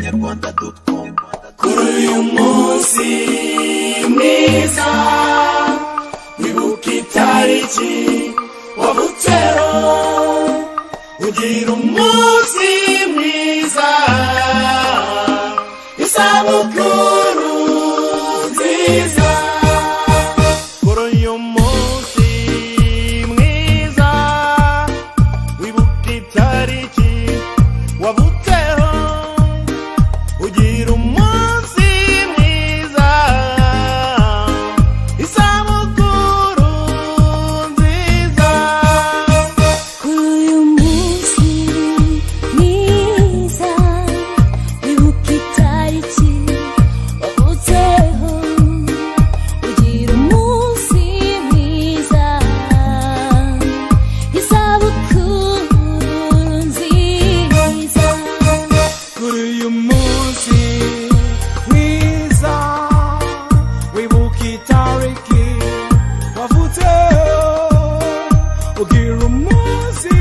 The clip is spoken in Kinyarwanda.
inyarwanda.com. Kuri uyu munsi mwiza wibuka itariki wavutseho, ugira umunsi mwiza, isabukuru nziza. Kuri uyu munsi mwiza wibuka itariki wavutseho, ugira umunsi mwiza, isabukuru nziza. Kuri uyu munsi mwiza wibuka itariki wavutseho, ugira umunsi mwiza, isabukuru nziza. Kuri uyu munsi mwiza wibuka itariki wavutseho, ugira umunsi